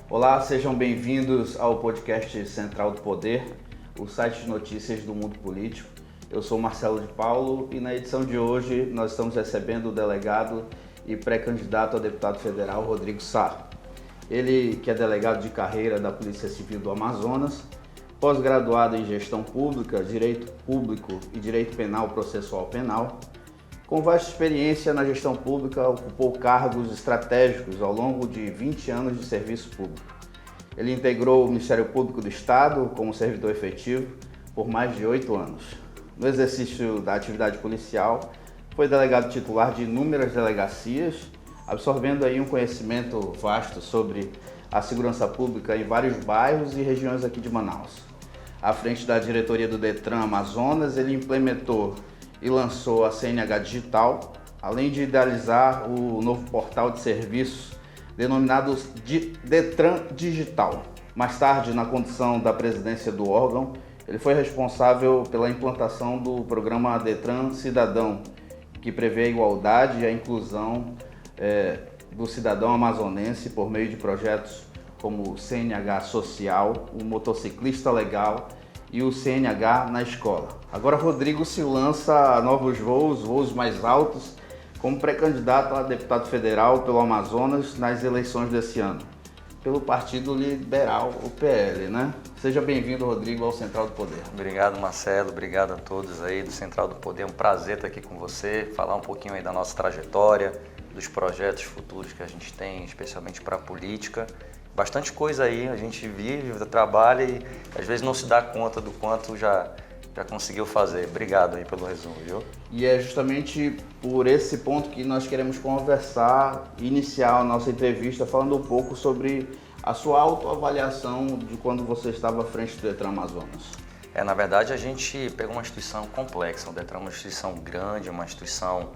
Olá, sejam bem-vindos ao podcast Central do Poder, o site de notícias do mundo político. Eu sou Marcelo de Paulo e na edição de hoje nós estamos recebendo o delegado e pré-candidato a deputado federal Rodrigo Sá. Ele que é delegado de carreira da Polícia Civil do Amazonas, pós-graduado em Gestão Pública, Direito Público e Direito Penal Processual Penal. Com vasta experiência na gestão pública, ocupou cargos estratégicos ao longo de 20 anos de serviço público. Ele integrou o Ministério Público do Estado como servidor efetivo por mais de 8 anos. No exercício da atividade policial, foi delegado titular de inúmeras delegacias, absorvendo aí um conhecimento vasto sobre a segurança pública em vários bairros e regiões aqui de Manaus. À frente da diretoria do Detran Amazonas, ele implementou e lançou a CNH Digital, além de idealizar o novo portal de serviços denominado Detran Digital. Mais tarde, na condição da presidência do órgão, ele foi responsável pela implantação do programa Detran Cidadão, que prevê a igualdade e a inclusão do cidadão amazonense por meio de projetos como o CNH Social, o Motociclista Legal e o CNH na escola. Agora Rodrigo se lança a novos voos mais altos, como pré-candidato a deputado federal pelo Amazonas nas eleições desse ano, pelo Partido Liberal, o PL, né? Seja bem-vindo, Rodrigo, ao Central do Poder. Obrigado, Marcelo. Obrigado a todos aí do Central do Poder. É um prazer estar aqui com você, falar um pouquinho aí da nossa trajetória, dos projetos futuros que a gente tem, especialmente para a política. Bastante coisa aí, a gente vive, trabalha e às vezes não se dá conta do quanto já conseguiu fazer. Obrigado aí pelo resumo, viu? E é justamente por esse ponto que nós queremos conversar, iniciar a nossa entrevista falando um pouco sobre a sua autoavaliação de quando você estava à frente do Detran Amazonas. Na verdade, a gente pegou uma instituição complexa. O Detran é uma instituição grande, uma instituição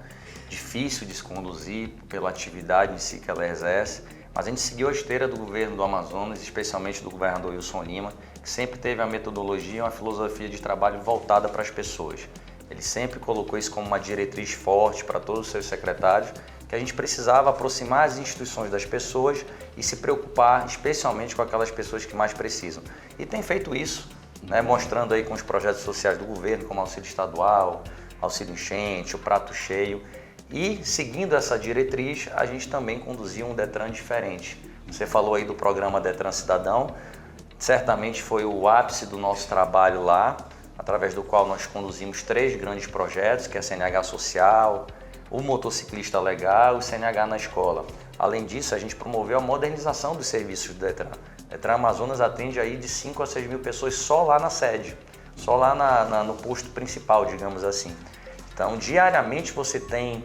difícil de se conduzir pela atividade em si que ela exerce. Mas a gente seguiu a esteira do governo do Amazonas, especialmente do governador Wilson Lima, que sempre teve a metodologia e uma filosofia de trabalho voltada para as pessoas. Ele sempre colocou isso como uma diretriz forte para todos os seus secretários, que a gente precisava aproximar as instituições das pessoas e se preocupar especialmente com aquelas pessoas que mais precisam. E tem feito isso, mostrando aí com os projetos sociais do governo, como auxílio estadual, auxílio enchente, o prato cheio. E, seguindo essa diretriz, a gente também conduziu um Detran diferente. Você falou aí do programa Detran Cidadão, certamente foi o ápice do nosso trabalho lá, através do qual nós conduzimos 3 grandes projetos, que é a CNH Social, o Motociclista Legal e o CNH na Escola. Além disso, a gente promoveu a modernização dos serviços do Detran. O Detran Amazonas atende aí de 5 a 6 mil pessoas só lá na sede, só lá no posto principal, digamos assim. Então, diariamente você tem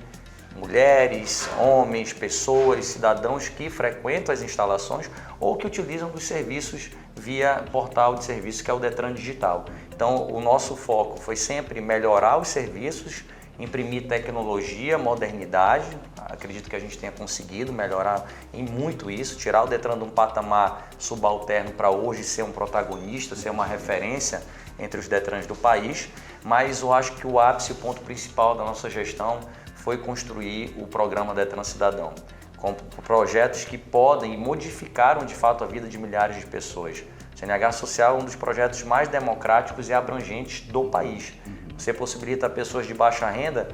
mulheres, homens, pessoas, cidadãos que frequentam as instalações ou que utilizam dos serviços via portal de serviços, que é o Detran Digital. Então, o nosso foco foi sempre melhorar os serviços, imprimir tecnologia, modernidade. Acredito que a gente tenha conseguido melhorar em muito isso, tirar o Detran de um patamar subalterno para hoje ser um protagonista, ser uma referência entre os Detrans do país. Mas eu acho que o ápice, o ponto principal da nossa gestão foi construir o programa Detran Cidadão, com projetos que podem e modificaram de fato a vida de milhares de pessoas. O CNH Social é um dos projetos mais democráticos e abrangentes do país. Você possibilita a pessoas de baixa renda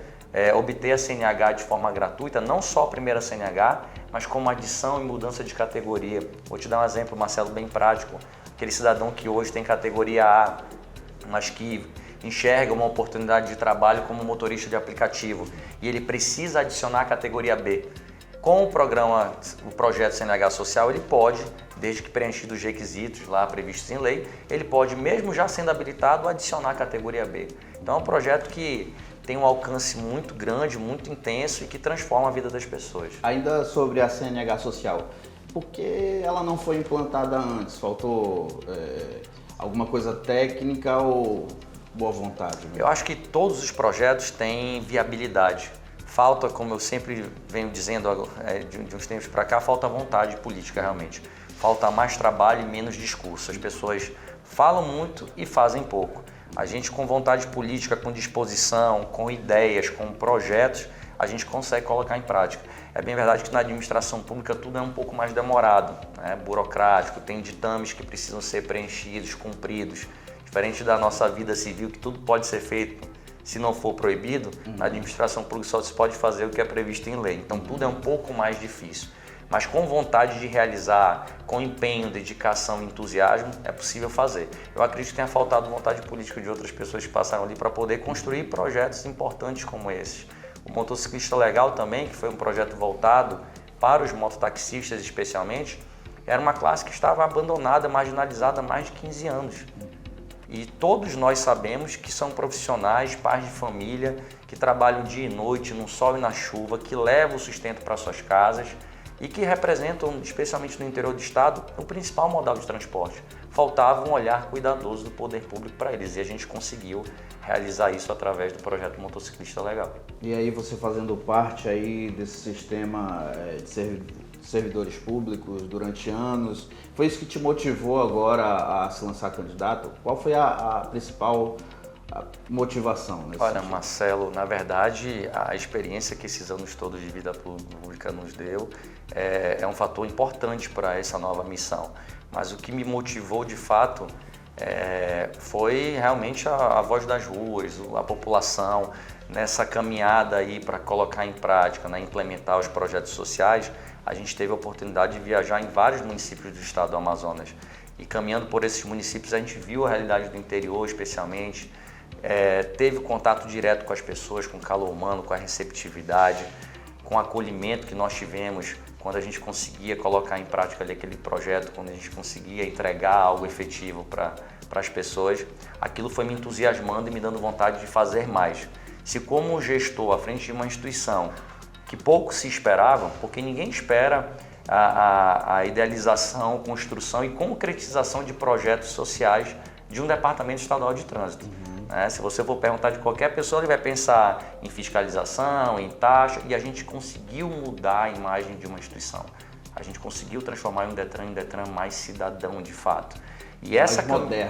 obter a CNH de forma gratuita, não só a primeira CNH, mas como adição e mudança de categoria. Vou te dar um exemplo, Marcelo, bem prático. Aquele cidadão que hoje tem categoria A, mas que enxerga uma oportunidade de trabalho como motorista de aplicativo e ele precisa adicionar a categoria B. Com o projeto CNH Social, ele pode, desde que preenchidos os requisitos lá previstos em lei, ele pode, mesmo já sendo habilitado, adicionar a categoria B. Então é um projeto que tem um alcance muito grande, muito intenso e que transforma a vida das pessoas. Ainda sobre a CNH Social, por que ela não foi implantada antes? Faltou alguma coisa técnica ou boa vontade mesmo? Eu acho que todos os projetos têm viabilidade. Falta, como eu sempre venho dizendo de uns tempos para cá, falta vontade política realmente. Falta mais trabalho e menos discurso. As pessoas falam muito e fazem pouco. A gente com vontade política, com disposição, com ideias, com projetos, a gente consegue colocar em prática. É bem verdade que na administração pública tudo é um pouco mais demorado, né? Burocrático, tem ditames que precisam ser preenchidos, cumpridos. Diferente da nossa vida civil, que tudo pode ser feito se não for proibido, na administração pública só se pode fazer o que é previsto em lei. Então tudo é um pouco mais difícil. Mas com vontade de realizar, com empenho, dedicação e entusiasmo, é possível fazer. Eu acredito que tenha faltado vontade política de outras pessoas que passaram ali para poder construir projetos importantes como esses. O Motociclista Legal também, que foi um projeto voltado para os mototaxistas especialmente, era uma classe que estava abandonada, marginalizada há mais de 15 anos. E todos nós sabemos que são profissionais, pais de família, que trabalham dia e noite, no sol e na chuva, que levam o sustento para suas casas e que representam, especialmente no interior do estado, o principal modal de transporte. Faltava um olhar cuidadoso do poder público para eles e a gente conseguiu realizar isso através do projeto Motociclista Legal. E aí você fazendo parte aí desse sistema de servidores públicos durante anos, foi isso que te motivou agora a se lançar candidato? Qual foi a principal motivação nesse Olha, sentido? Marcelo, na verdade, a experiência que esses anos todos de vida pública nos deu é um fator importante para essa nova missão. Mas o que me motivou, de fato, foi realmente a voz das ruas, a população, nessa caminhada aí para colocar em prática, né, implementar os projetos sociais. A gente teve a oportunidade de viajar em vários municípios do estado do Amazonas. E caminhando por esses municípios, a gente viu a realidade do interior, especialmente. Teve contato direto com as pessoas, com o calor humano, com a receptividade, com o acolhimento que nós tivemos quando a gente conseguia colocar em prática ali aquele projeto, quando a gente conseguia entregar algo efetivo para as pessoas. Aquilo foi me entusiasmando e me dando vontade de fazer mais. Se como gestor à frente de uma instituição que pouco se esperava, porque ninguém espera a idealização, construção e concretização de projetos sociais de um departamento estadual de trânsito. Se você for perguntar de qualquer pessoa, ele vai pensar em fiscalização, em taxa, e a gente conseguiu mudar a imagem de uma instituição. A gente conseguiu transformar um Detran mais cidadão de fato. E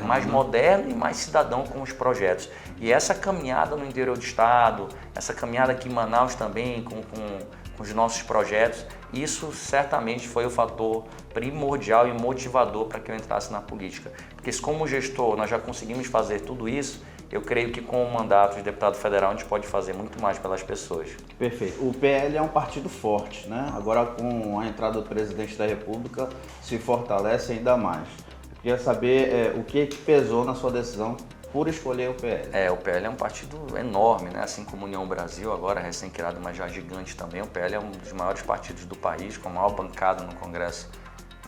mais moderno e mais cidadão com os projetos. E essa caminhada no interior do estado, essa caminhada aqui em Manaus também com os nossos projetos, isso certamente foi o fator primordial e motivador para que eu entrasse na política. Porque se como gestor nós já conseguimos fazer tudo isso, eu creio que com o mandato de deputado federal a gente pode fazer muito mais pelas pessoas. Perfeito. O PL é um partido forte, né? Agora com a entrada do presidente da República se fortalece ainda mais. Eu queria saber o que pesou na sua decisão por escolher o PL. O PL é um partido enorme, né? Assim como a União Brasil, agora recém-criado, mas já gigante também. O PL é um dos maiores partidos do país, com a maior bancada no Congresso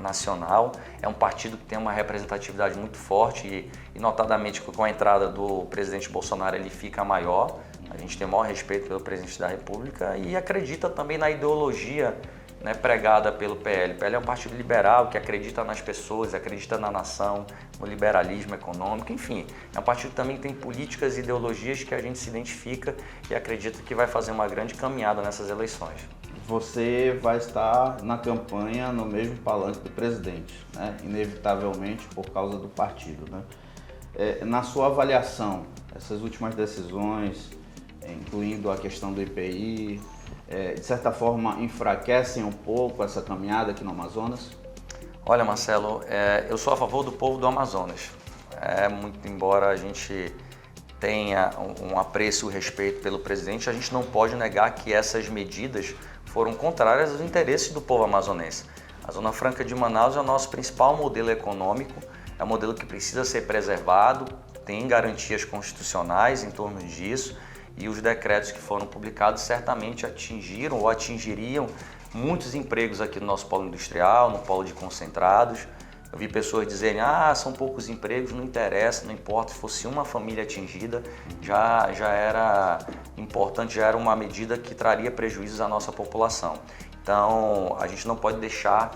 Nacional. É um partido que tem uma representatividade muito forte e notadamente com a entrada do presidente Bolsonaro ele fica maior. A gente tem o maior respeito pelo presidente da República e acredita também na ideologia, né, pregada pelo PL. O PL é um partido liberal que acredita nas pessoas, acredita na nação, no liberalismo econômico, enfim. É um partido também que tem políticas e ideologias que a gente se identifica e acredita que vai fazer uma grande caminhada nessas eleições. Você vai estar na campanha no mesmo palanque do presidente, né? Inevitavelmente por causa do partido, né? Na sua avaliação, essas últimas decisões, incluindo a questão do IPI, de certa forma enfraquecem um pouco essa caminhada aqui no Amazonas? Olha, Marcelo, eu sou a favor do povo do Amazonas. Muito embora a gente tenha um apreço e respeito pelo presidente, a gente não pode negar que essas medidas foram contrárias aos interesses do povo amazonense. A Zona Franca de Manaus é o nosso principal modelo econômico, é um modelo que precisa ser preservado, tem garantias constitucionais em torno disso e os decretos que foram publicados certamente atingiram ou atingiriam muitos empregos aqui no nosso polo industrial, no polo de concentrados. Eu vi pessoas dizerem, são poucos empregos, não interessa, não importa, se fosse uma família atingida, já era importante, já era uma medida que traria prejuízos à nossa população. Então, a gente não pode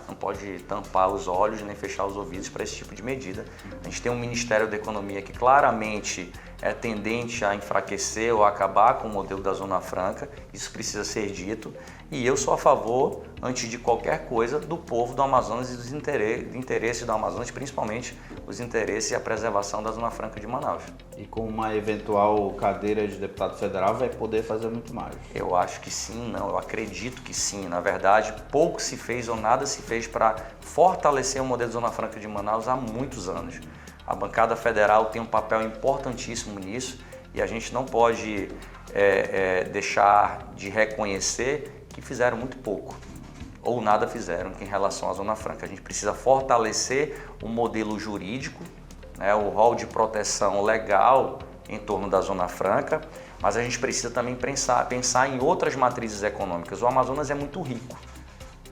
não pode tampar os olhos nem fechar os ouvidos para esse tipo de medida. A gente tem um Ministério da Economia que claramente é tendente a enfraquecer ou acabar com o modelo da Zona Franca, isso precisa ser dito. E eu sou a favor, antes de qualquer coisa, do povo do Amazonas e dos interesses do Amazonas, principalmente os interesses e a preservação da Zona Franca de Manaus. E com uma eventual cadeira de deputado federal vai poder fazer muito mais. Eu acho que sim, não, eu acredito que sim. Na verdade, pouco se fez ou nada se fez para fortalecer o modelo de Zona Franca de Manaus há muitos anos. A bancada federal tem um papel importantíssimo nisso e a gente não pode deixar de reconhecer que fizeram muito pouco ou nada fizeram em relação à Zona Franca. A gente precisa fortalecer o modelo jurídico, o rol de proteção legal em torno da Zona Franca, mas a gente precisa também pensar em outras matrizes econômicas. O Amazonas é muito rico,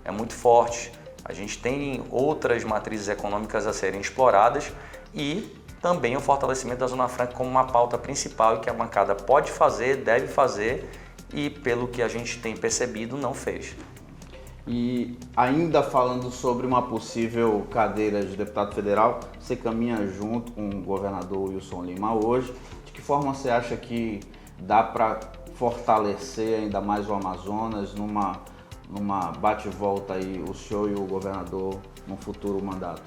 é muito forte, a gente tem outras matrizes econômicas a serem exploradas e também o fortalecimento da Zona Franca como uma pauta principal e que a bancada pode fazer, deve fazer e, pelo que a gente tem percebido, não fez. E ainda falando sobre uma possível cadeira de deputado federal, você caminha junto com o governador Wilson Lima hoje. De que forma você acha que dá para fortalecer ainda mais o Amazonas numa bate-volta aí, o senhor e o governador num futuro mandato?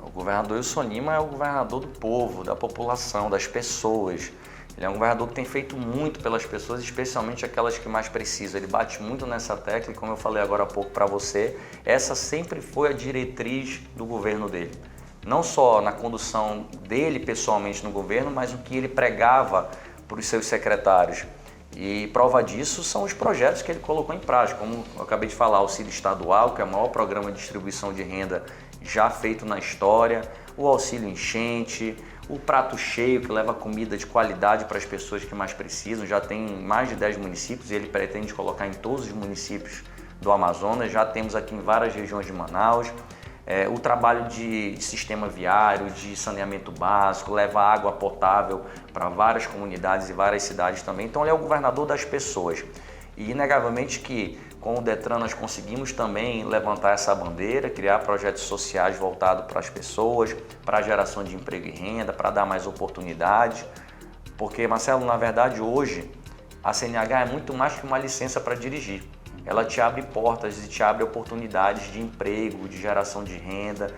O governador Wilson Lima é o governador do povo, da população, das pessoas. Ele é um governador que tem feito muito pelas pessoas, especialmente aquelas que mais precisam. Ele bate muito nessa tecla e, como eu falei agora há pouco para você, essa sempre foi a diretriz do governo dele. Não só na condução dele pessoalmente no governo, mas o que ele pregava para os seus secretários. E prova disso são os projetos que ele colocou em prática, como eu acabei de falar, o auxílio estadual, que é o maior programa de distribuição de renda já feito na história, o auxílio enchente, o prato cheio, que leva comida de qualidade para as pessoas que mais precisam. Já tem mais de 10 municípios e ele pretende colocar em todos os municípios do Amazonas. Já temos aqui em várias regiões de Manaus. O trabalho de sistema viário, de saneamento básico, leva água potável para várias comunidades e várias cidades também. Então ele é o governador das pessoas. E inegavelmente que com o Detran nós conseguimos também levantar essa bandeira, criar projetos sociais voltados para as pessoas, para a geração de emprego e renda, para dar mais oportunidades. Porque, Marcelo, na verdade hoje a CNH é muito mais que uma licença para dirigir. Ela te abre portas e te abre oportunidades de emprego, de geração de renda,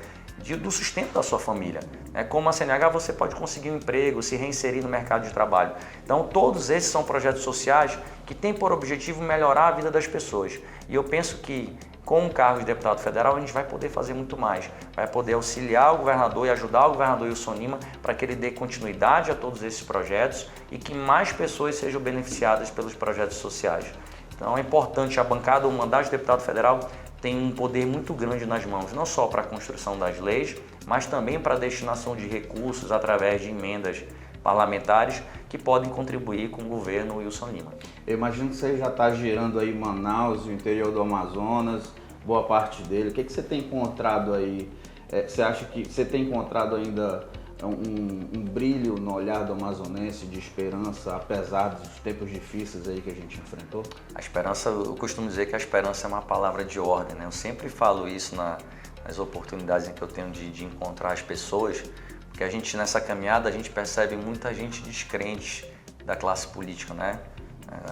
do sustento da sua família. Como a CNH você pode conseguir um emprego, se reinserir no mercado de trabalho. Então todos esses são projetos sociais que têm por objetivo melhorar a vida das pessoas. E eu penso que com o cargo de deputado federal a gente vai poder fazer muito mais. Vai poder auxiliar o governador e ajudar o governador Wilson Lima para que ele dê continuidade a todos esses projetos e que mais pessoas sejam beneficiadas pelos projetos sociais. Então é importante, a bancada, o mandato de deputado federal tem um poder muito grande nas mãos, não só para a construção das leis, mas também para a destinação de recursos através de emendas parlamentares que podem contribuir com o governo Wilson Lima. Eu imagino que você já está girando aí Manaus, o interior do Amazonas, boa parte dele. O que você tem encontrado aí? Você acha que você tem encontrado ainda um brilho no olhar do amazonense de esperança, apesar dos tempos difíceis aí que a gente enfrentou? A esperança, eu costumo dizer que a esperança é uma palavra de ordem, né? Eu sempre falo isso nas oportunidades em que eu tenho de encontrar as pessoas, porque a gente nessa caminhada a gente percebe muita gente descrente da classe política, né?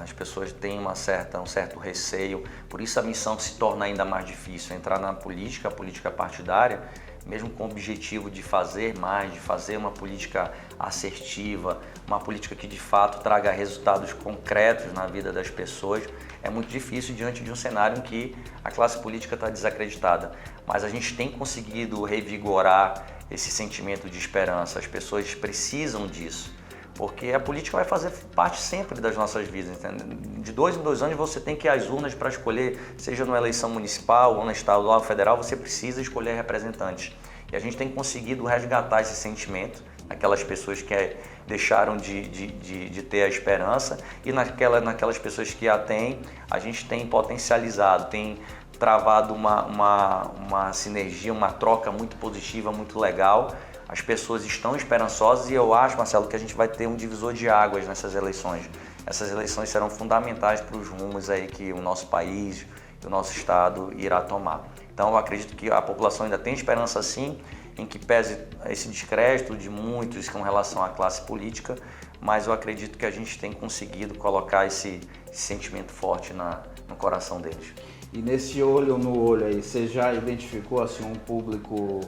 As pessoas têm um certo receio, por isso a missão se torna ainda mais difícil, entrar na política, a política partidária, mesmo com o objetivo de fazer mais, de fazer uma política assertiva, uma política que de fato traga resultados concretos na vida das pessoas, é muito difícil diante de um cenário em que a classe política está desacreditada. Mas a gente tem conseguido revigorar esse sentimento de esperança, as pessoas precisam disso. Porque a política vai fazer parte sempre das nossas vidas, entendeu? De 2 em 2 anos você tem que ir às urnas para escolher, seja numa eleição municipal ou na estadual ou federal, você precisa escolher representantes. E a gente tem conseguido resgatar esse sentimento, aquelas pessoas que deixaram de ter a esperança e naquelas pessoas que a têm, a gente tem potencializado, tem travado uma sinergia, uma troca muito positiva, muito legal. As pessoas estão esperançosas e eu acho, Marcelo, que a gente vai ter um divisor de águas nessas eleições. Essas eleições serão fundamentais para os rumos aí que o nosso país e o nosso estado irá tomar. Então eu acredito que a população ainda tem esperança sim, em que pese esse descrédito de muitos com relação à classe política, mas eu acredito que a gente tem conseguido colocar esse sentimento forte no coração deles. E nesse olho no olho aí, você já identificou assim um público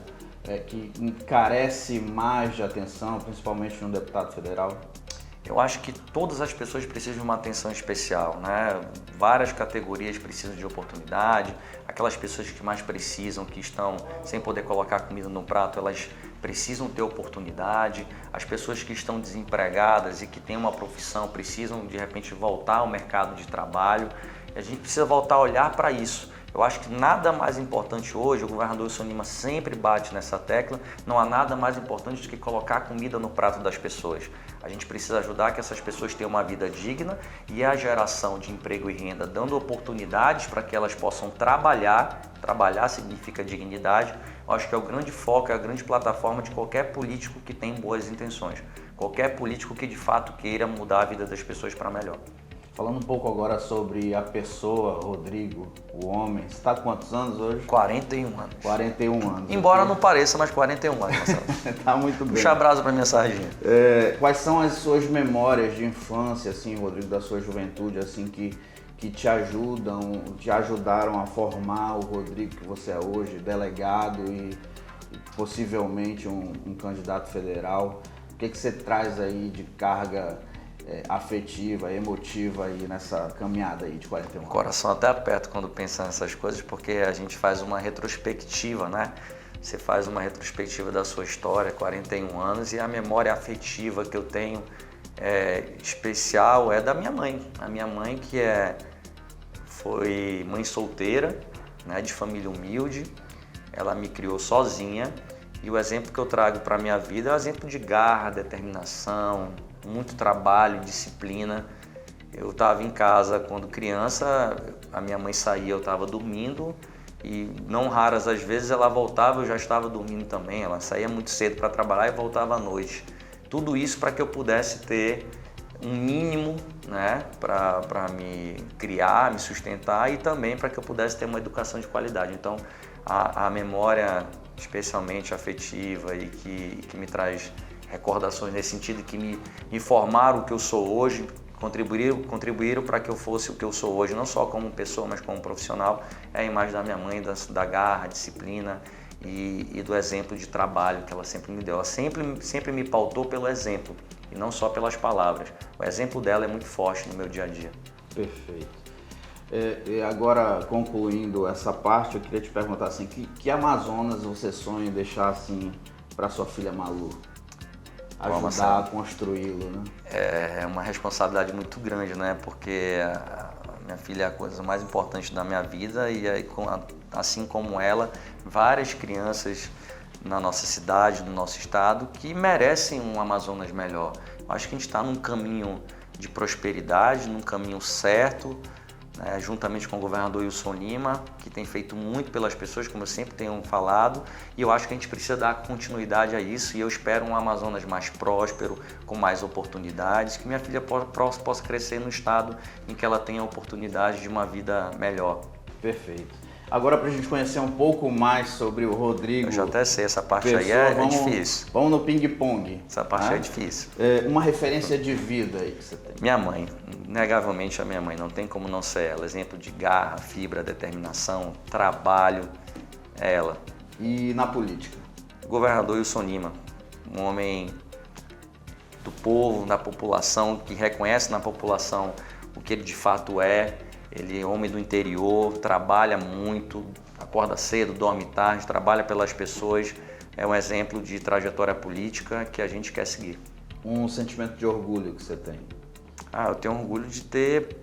que carece mais de atenção, principalmente de um deputado federal? Eu acho que todas as pessoas precisam de uma atenção especial, né? Várias categorias precisam de oportunidade, aquelas pessoas que mais precisam, que estão sem poder colocar comida no prato, elas precisam ter oportunidade, as pessoas que estão desempregadas e que têm uma profissão precisam de repente voltar ao mercado de trabalho, a gente precisa voltar a olhar para isso. Eu acho que nada mais importante hoje, o governador Wilson Lima sempre bate nessa tecla, não há nada mais importante do que colocar comida no prato das pessoas. A gente precisa ajudar que essas pessoas tenham uma vida digna e a geração de emprego e renda, dando oportunidades para que elas possam trabalhar. Trabalhar significa dignidade. Eu acho que é o grande foco, é a grande plataforma de qualquer político que tem boas intenções. Qualquer político que de fato queira mudar a vida das pessoas para melhor. Falando um pouco agora sobre a pessoa, Rodrigo, o homem. Você está com quantos anos hoje? 41 anos. 41 anos. Embora não pareça, mas 41 anos, Marcelo. Tá muito bem. Puxa a brasa para minha sardinha. Quais são as suas memórias de infância, assim, Rodrigo, da sua juventude, assim, que te ajudaram a formar o Rodrigo que você é hoje, delegado e possivelmente um candidato federal? O que você traz aí de carga afetiva, emotiva aí nessa caminhada aí de 41 anos? O coração até aperta quando pensa nessas coisas, porque a gente faz uma retrospectiva, né? Você faz uma retrospectiva da sua história, 41 anos, e a memória afetiva que eu tenho especial é da minha mãe. A minha mãe foi mãe solteira, né, de família humilde, ela me criou sozinha, e o exemplo que eu trago para a minha vida é o exemplo de garra, determinação, muito trabalho, disciplina. Eu estava em casa quando criança, a minha mãe saía, eu estava dormindo e não raras as vezes ela voltava, eu já estava dormindo também. Ela saía muito cedo para trabalhar e voltava à noite. Tudo isso para que eu pudesse ter um mínimo, né, para me criar, me sustentar e também para que eu pudesse ter uma educação de qualidade. Então, a memória especialmente afetiva e que me traz recordações nesse sentido, que me formaram o que eu sou hoje, contribuíram para que eu fosse o que eu sou hoje, não só como pessoa, mas como profissional, é a imagem da minha mãe, da garra, disciplina e do exemplo de trabalho que ela sempre me deu. Ela sempre me pautou pelo exemplo e não só pelas palavras. O exemplo dela é muito forte no meu dia a dia. Perfeito. E agora, concluindo essa parte, eu queria te perguntar assim, que Amazonas você sonha em deixar assim para sua filha Malu? Ajudar a construí-lo, né? É uma responsabilidade muito grande, né? Porque a minha filha é a coisa mais importante da minha vida e aí, assim como ela, várias crianças na nossa cidade, no nosso estado, que merecem um Amazonas melhor. Acho que a gente está num caminho de prosperidade, num caminho certo, né, juntamente com o governador Wilson Lima, que tem feito muito pelas pessoas, como eu sempre tenho falado, e eu acho que a gente precisa dar continuidade a isso, e eu espero um Amazonas mais próspero, com mais oportunidades, que minha filha possa crescer no estado em que ela tenha a oportunidade de uma vida melhor. Perfeito. Agora, para a gente conhecer um pouco mais sobre o Rodrigo... Eu já até sei, essa parte aí é difícil. Vamos no ping-pong. Essa parte é difícil. Uma referência de vida aí que você tem. Minha mãe, negavelmente a minha mãe, não tem como não ser ela. Exemplo de garra, fibra, determinação, trabalho, é ela. E na política? O governador Wilson Lima, um homem do povo, da população, que reconhece na população o que ele de fato é. Ele é homem do interior, trabalha muito, acorda cedo, dorme tarde, trabalha pelas pessoas. É um exemplo de trajetória política que a gente quer seguir. Um sentimento de orgulho que você tem? Eu tenho orgulho de ter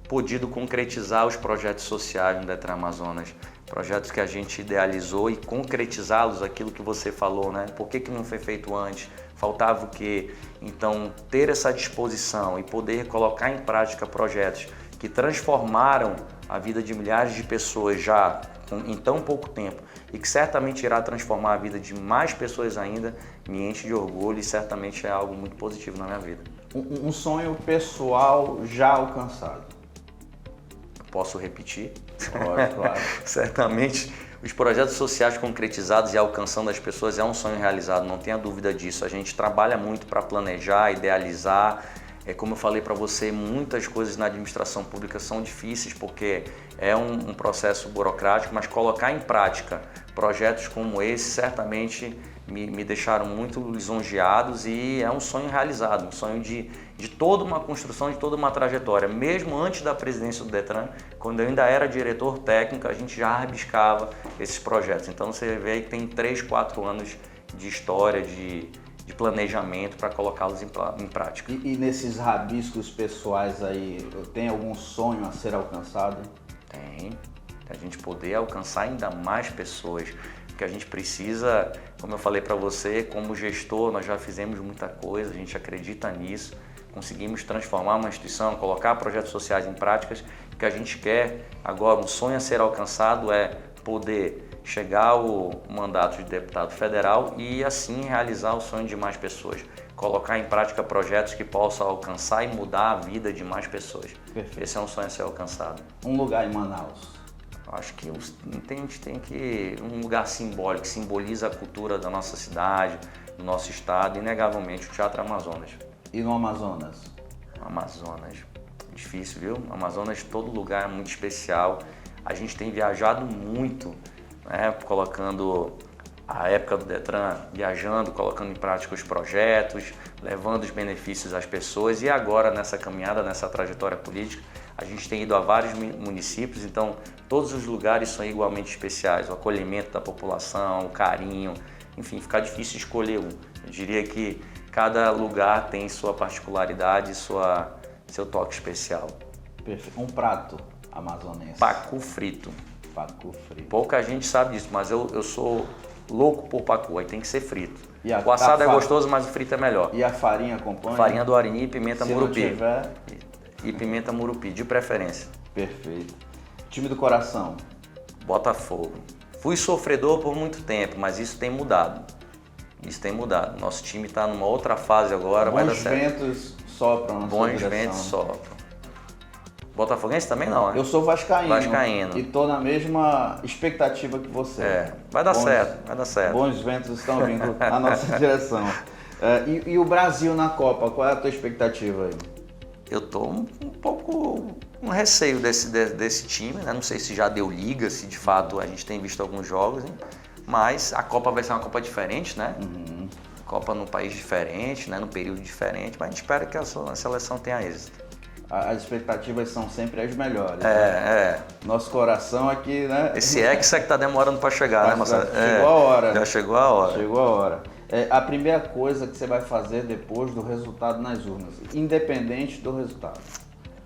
podido concretizar os projetos sociais no Detran Amazonas. Projetos que a gente idealizou e concretizá-los, aquilo que você falou, né? Por que não foi feito antes? Faltava o quê? Então, ter essa disposição e poder colocar em prática projetos que transformaram a vida de milhares de pessoas já em tão pouco tempo e que certamente irá transformar a vida de mais pessoas ainda, me enche de orgulho e certamente é algo muito positivo na minha vida. Um sonho pessoal já alcançado? Posso repetir? Pode, claro. Certamente os projetos sociais concretizados e alcançando as pessoas é um sonho realizado, não tenha dúvida disso. A gente trabalha muito para planejar, idealizar. Como eu falei para você, muitas coisas na administração pública são difíceis porque é um processo burocrático, mas colocar em prática projetos como esse certamente me deixaram muito lisonjeados e é um sonho realizado, um sonho de toda uma construção, de toda uma trajetória. Mesmo antes da presidência do Detran, quando eu ainda era diretor técnico, a gente já rabiscava esses projetos. Então você vê que tem 3, 4 anos de história, de planejamento para colocá-los em prática. E nesses rabiscos pessoais aí, tem algum sonho a ser alcançado? Tem. A gente poder alcançar ainda mais pessoas. Porque a gente precisa, como eu falei para você, como gestor, nós já fizemos muita coisa, a gente acredita nisso, conseguimos transformar uma instituição, colocar projetos sociais em práticas. O que a gente quer agora, um sonho a ser alcançado é poder chegar ao mandato de deputado federal e assim realizar o sonho de mais pessoas, colocar em prática projetos que possam alcançar e mudar a vida de mais pessoas. Perfeito. Esse é um sonho a ser alcançado. Um lugar em Manaus. Acho que a gente tem que um lugar simbólico, que simboliza a cultura da nossa cidade, do nosso estado, inegavelmente o Teatro Amazonas. E no Amazonas? Amazonas, difícil, viu? Amazonas, todo lugar é muito especial. A gente tem viajado muito, né? Colocando a época do Detran, viajando, colocando em prática os projetos, levando os benefícios às pessoas e agora nessa caminhada, nessa trajetória política, a gente tem ido a vários municípios, então todos os lugares são igualmente especiais, o acolhimento da população, o carinho, enfim, fica difícil escolher um. Eu diria que cada lugar tem sua particularidade, seu toque especial. Perfeito. Um prato amazonense. Pacu frito. Pacu frito. Pouca gente sabe disso, mas eu sou louco por pacu, aí tem que ser frito. O assado é gostoso, mas o frito é melhor. E a farinha acompanha? Farinha do Arini e pimenta murupi. Se não tiver... E pimenta murupi, de preferência. Perfeito. Time do coração? Botafogo. Fui sofredor por muito tempo, mas isso tem mudado. Nosso time está numa outra fase agora, vai dar certo. Bons ventos sopram na sua direção. Bons ventos sopram. Botafoguense também não, né? Eu sou vascaíno. Vascaíno. E tô na mesma expectativa que você. Vai dar certo. Bons ventos estão vindo na nossa direção. E o Brasil na Copa, qual é a tua expectativa aí? Eu tô um pouco com receio desse time, né? Não sei se já deu liga, se de fato a gente tem visto alguns jogos, hein? Mas a Copa vai ser uma Copa diferente, né? Uhum. Copa num país diferente, né? Num período diferente, mas a gente espera que a seleção tenha êxito. As expectativas são sempre as melhores. Nosso coração aqui, né? Esse Hexa que tá demorando para chegar, né, Marcelo? Chegou a hora. Já chegou a hora. Chegou a hora. A primeira coisa que você vai fazer depois do resultado nas urnas, independente do resultado.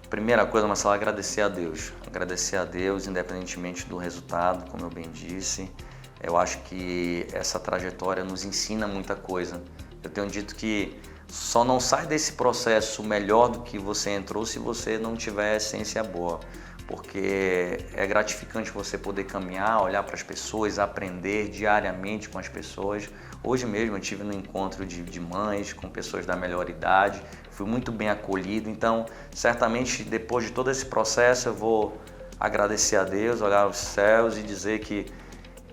Primeira coisa, Marcelo, agradecer a Deus. Agradecer a Deus, independentemente do resultado, como eu bem disse. Eu acho que essa trajetória nos ensina muita coisa. Eu tenho dito que só não sai desse processo melhor do que você entrou se você não tiver essência boa. Porque é gratificante você poder caminhar, olhar para as pessoas, aprender diariamente com as pessoas. Hoje mesmo eu estive no encontro de mães com pessoas da melhor idade, fui muito bem acolhido, então certamente depois de todo esse processo eu vou agradecer a Deus, olhar os céus e dizer que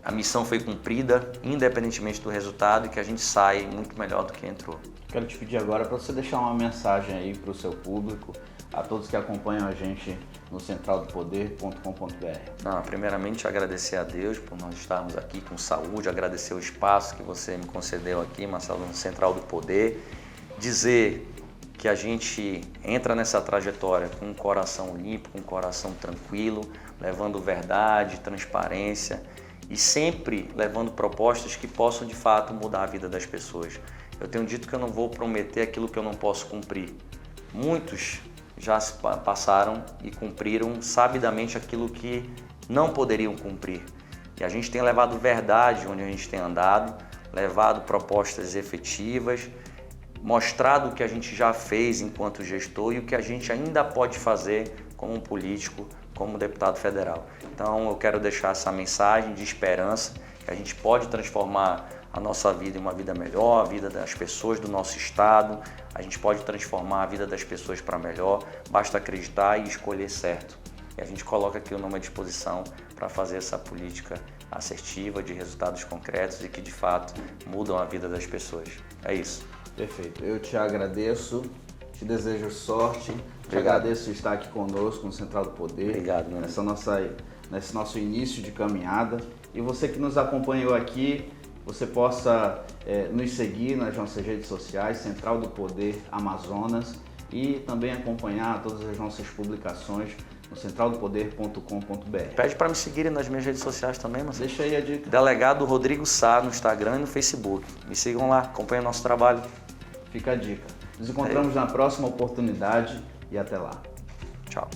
a missão foi cumprida, independentemente do resultado, e que a gente sai muito melhor do que entrou. Quero te pedir agora para você deixar uma mensagem aí para o seu público, a todos que acompanham a gente no centraldopoder.com.br. Primeiramente agradecer a Deus por nós estarmos aqui com saúde, agradecer o espaço que você me concedeu aqui, Marcelo, no Central do Poder, dizer que a gente entra nessa trajetória com um coração limpo, com um coração tranquilo, levando verdade, transparência e sempre levando propostas que possam de fato mudar a vida das pessoas. Eu tenho dito que eu não vou prometer aquilo que eu não posso cumprir. Muitos já se passaram e cumpriram sabidamente aquilo que não poderiam cumprir. E a gente tem levado verdade onde a gente tem andado, levado propostas efetivas, mostrado o que a gente já fez enquanto gestor e o que a gente ainda pode fazer como político, como deputado federal. Então eu quero deixar essa mensagem de esperança, que a gente pode transformar a nossa vida em uma vida melhor, a vida das pessoas do nosso estado, a gente pode transformar a vida das pessoas para melhor, basta acreditar e escolher certo. E a gente coloca aqui o nome à disposição para fazer essa política assertiva, de resultados concretos e que de fato mudam a vida das pessoas. É isso. Perfeito. Eu te agradeço, te desejo sorte, te agradeço por estar aqui conosco no Central do Poder. Obrigado, meu nesse nosso início de caminhada. E você que nos acompanhou aqui, você possa nos seguir nas nossas redes sociais, Central do Poder Amazonas, e também acompanhar todas as nossas publicações no centraldopoder.com.br. Pede para me seguirem nas minhas redes sociais também, mas Deixa aí a dica. Delegado Rodrigo Sá no Instagram e no Facebook. Me sigam lá, acompanhem o nosso trabalho. Fica a dica. Nos encontramos na próxima oportunidade e até lá. Tchau.